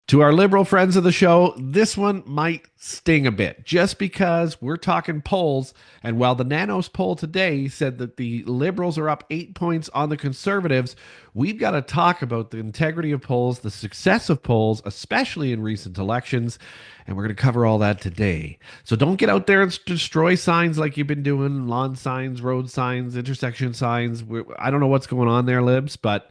To our liberal friends of the show, this one might sting a bit just because we're talking polls. And while the Nanos poll today said that the liberals are up 8 points on the conservatives, we've got to talk about the integrity of polls, the success of polls, especially in recent elections. And we're going to cover all that today. So don't get out there and destroy signs like you've been doing lawn signs, road signs, intersection signs. I don't know what's going on there, libs, but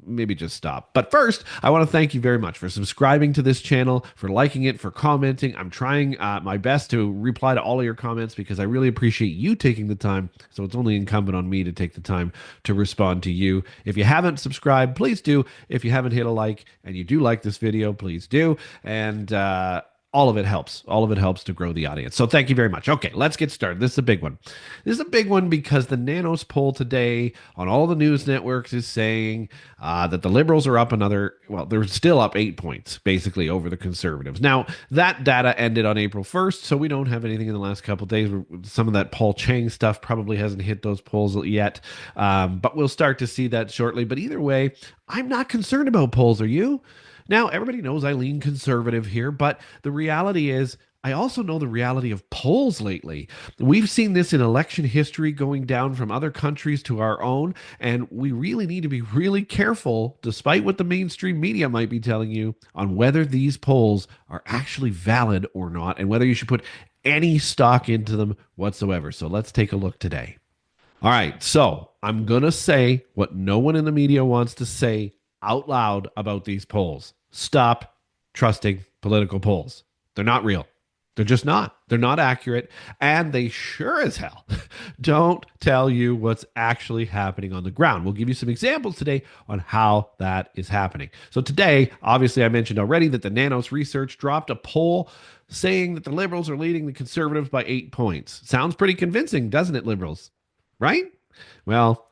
maybe just stop. But first, I want to thank you very much for subscribing to this channel, for liking it, for commenting. I'm trying my best to reply to all of your comments because I really appreciate you taking the time. So it's only incumbent on me to take the time to respond to you. If you haven't subscribed, please do. If you haven't hit a like and you do like this video, please do. And all of it helps. All of it helps to grow the audience. So thank you very much. Okay, let's get started. This is a big one. This is a big one because the Nanos poll today on all the news networks is saying that the liberals are up another, well, they're still up 8 points, basically, over the conservatives. Now, that data ended on April 1st, so we don't have anything in the last couple of days. Some of that Paul Chang stuff probably hasn't hit those polls yet, but we'll start to see that shortly. But either way, I'm not concerned about polls. Are you? Now, everybody knows I lean conservative here, but the reality is I also know the reality of polls lately. We've seen this in election history going down from other countries to our own, and we really need to be really careful, despite what the mainstream media might be telling you, on whether these polls are actually valid or not, and whether you should put any stock into them whatsoever. So let's take a look today. All right, so I'm going to say what no one in the media wants to say out loud about these polls. Stop trusting political polls. They're not real. They're just not. They're not accurate. And they sure as hell don't tell you what's actually happening on the ground. We'll give you some examples today on how that is happening. So today, obviously, I mentioned already that the Nanos Research dropped a poll saying that the liberals are leading the conservatives by 8 points. Sounds pretty convincing, doesn't it, liberals? Right? Well,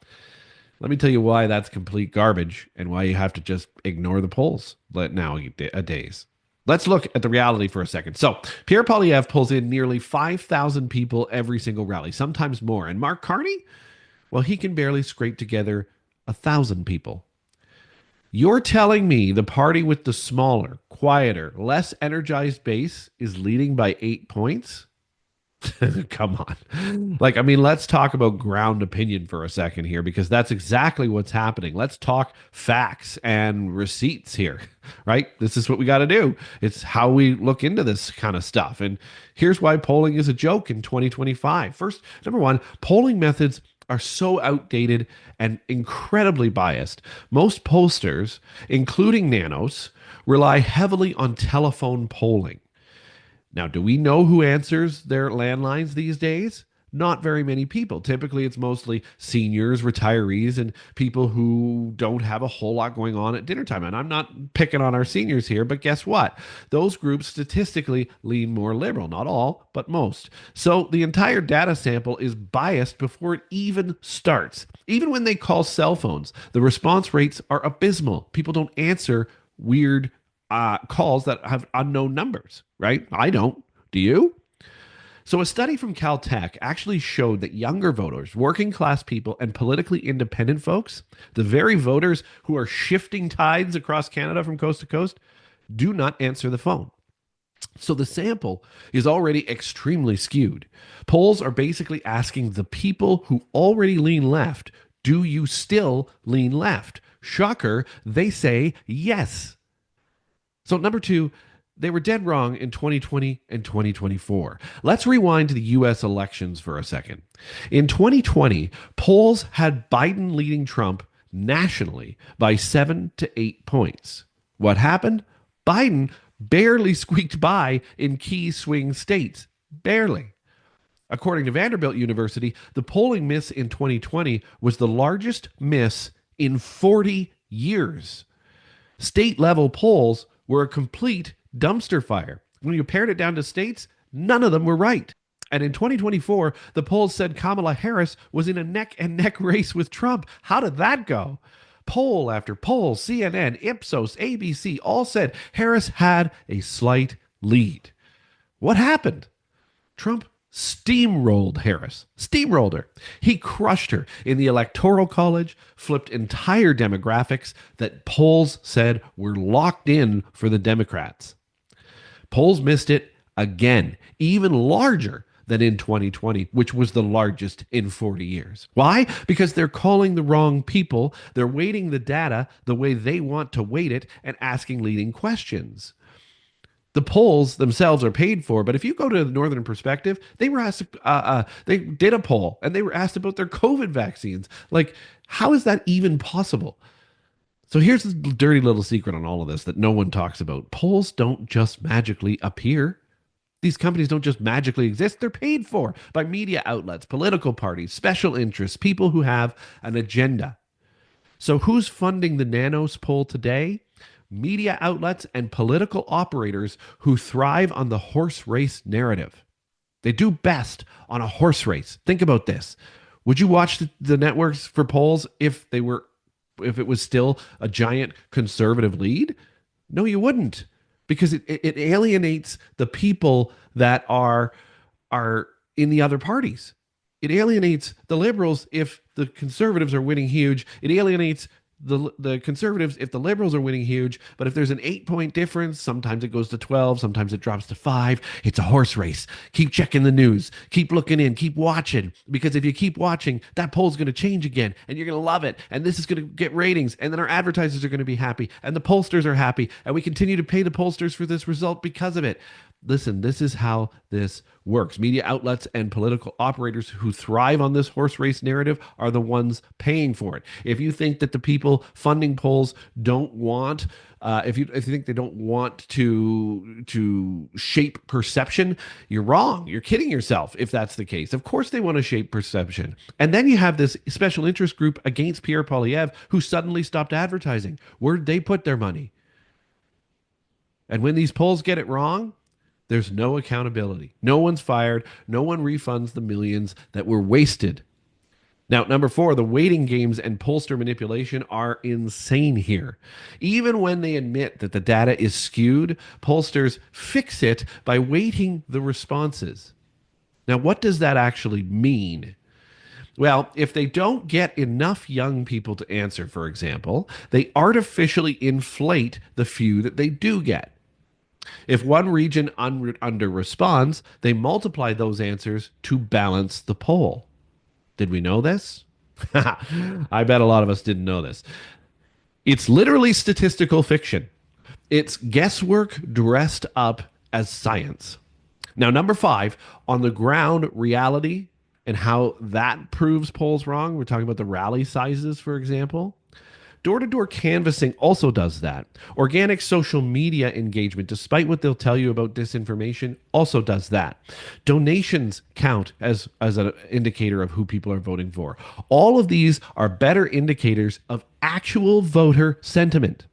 let me tell you why that's complete garbage and why you have to just ignore the polls nowadays. Let's look at the reality for a second. So, Pierre Poilievre pulls in nearly 5,000 people every single rally, sometimes more. And Mark Carney, well, he can barely scrape together 1,000 people. You're telling me the party with the smaller, quieter, less energized base is leading by 8 points? Come on. Let's talk about ground opinion for a second here because that's exactly what's happening. Let's talk facts and receipts here, right? This is what we got to do. It's how we look into this kind of stuff. And here's why polling is a joke in 2025. First, number one, polling methods are so outdated and incredibly biased. Most pollsters, including Nanos, rely heavily on telephone polling. Now, do we know who answers their landlines these days? Not very many people. Typically, it's mostly seniors, retirees, and people who don't have a whole lot going on at dinner time. And I'm not picking on our seniors here, but guess what? Those groups statistically lean more liberal. Not all, but most. So the entire data sample is biased before it even starts. Even when they call cell phones, the response rates are abysmal. People don't answer weird calls that have unknown numbers, right? I don't. Do you? So a study from Caltech actually showed that younger voters, working class people, and politically independent folks, the very voters who are shifting tides across Canada from coast to coast, do not answer the phone. So the sample is already extremely skewed. Polls are basically asking the people who already lean left, do you still lean left? Shocker, they say yes. So number two, they were dead wrong in 2020 and 2024. Let's rewind to the US elections for a second. In 2020, polls had Biden leading Trump nationally by 7 to 8 points. What happened? Biden barely squeaked by in key swing states. Barely. According to Vanderbilt University, the polling miss in 2020 was the largest miss in 40 years. State-level polls were a complete dumpster fire. When you pared it down to states, none of them were right. And in 2024, the polls said Kamala Harris was in a neck-and-neck race with Trump. How did that go? Poll after poll, CNN, Ipsos, ABC, all said Harris had a slight lead. What happened? Trump steamrolled Harris, steamrolled her. He crushed her in the Electoral College, flipped entire demographics that polls said were locked in for the Democrats. Polls missed it again, even larger than in 2020, which was the largest in 40 years. Why? Because they're calling the wrong people. They're weighting the data the way they want to weight it and asking leading questions. The polls themselves are paid for, but if you go to the Northern Perspective, they were asked, they did a poll and they were asked about their COVID vaccines. Like, how is that even possible? So here's the dirty little secret on all of this that no one talks about. Polls don't just magically appear. These companies don't just magically exist. They're paid for by media outlets, political parties, special interests, people who have an agenda. So who's funding the Nanos poll today? Media outlets and political operators who thrive on the horse race narrative. They do best on a horse race. Think about this. Would you watch the networks for polls if it was still a giant conservative lead? No, you wouldn't, because it alienates the people that are in the other parties. It alienates the liberals if the conservatives are winning huge. It alienates the conservatives if the liberals are winning huge. But if there's an 8-point difference, sometimes it goes to 12, sometimes it drops to 5. It's a horse race. Keep checking the news, keep looking in, keep watching, because if you keep watching, that poll's going to change again and you're going to love it, and this is going to get ratings, and then our advertisers are going to be happy and the pollsters are happy, and we continue to pay the pollsters for this result because of it. Listen, this is how this works. Media outlets and political operators who thrive on this horse race narrative are the ones paying for it. If you think that the people funding polls don't want, if you think they don't want to shape perception, you're wrong. You're kidding yourself if that's the case. Of course they want to shape perception. And then you have this special interest group against Pierre Poilievre who suddenly stopped advertising. Where'd they put their money? And when these polls get it wrong, there's no accountability. No one's fired. No one refunds the millions that were wasted. Now, number 4, the waiting games and pollster manipulation are insane here. Even when they admit that the data is skewed, pollsters fix it by weighting the responses. Now, what does that actually mean? Well, if they don't get enough young people to answer, for example, they artificially inflate the few that they do get. If one region under responds, they multiply those answers to balance the poll. Did we know this? I bet a lot of us didn't know this. It's literally statistical fiction. It's guesswork dressed up as science. Now, number 5, on the ground reality and how that proves polls wrong. We're talking about the rally sizes, for example. Door-to-door canvassing also does that. Organic social media engagement, despite what they'll tell you about disinformation, also does that. Donations count as an indicator of who people are voting for. All of these are better indicators of actual voter sentiment.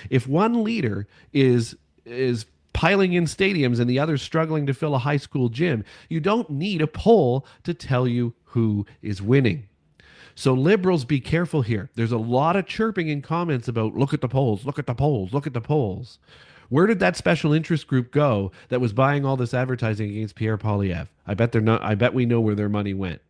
If one leader is piling in stadiums and the other's struggling to fill a high school gym, you don't need a poll to tell you who is winning. So liberals, be careful here. There's a lot of chirping in comments about look at the polls, look at the polls, look at the polls. Where did that special interest group go that was buying all this advertising against Pierre Poilievre? I bet we know where their money went.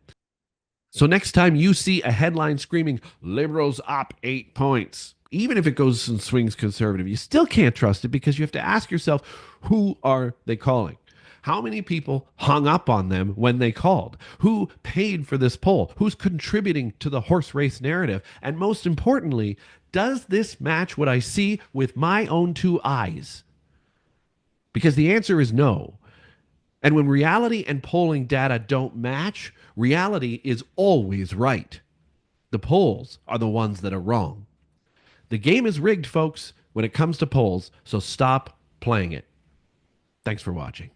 So next time you see a headline screaming liberals up 8 points, even if it goes and swings conservative, you still can't trust it, because you have to ask yourself, who are they calling? How many people hung up on them when they called? Who paid for this poll? Who's contributing to the horse race narrative? And most importantly, does this match what I see with my own 2 eyes? Because the answer is no. And when reality and polling data don't match, reality is always right. The polls are the ones that are wrong. The game is rigged, folks, when it comes to polls, so stop playing it. Thanks for watching.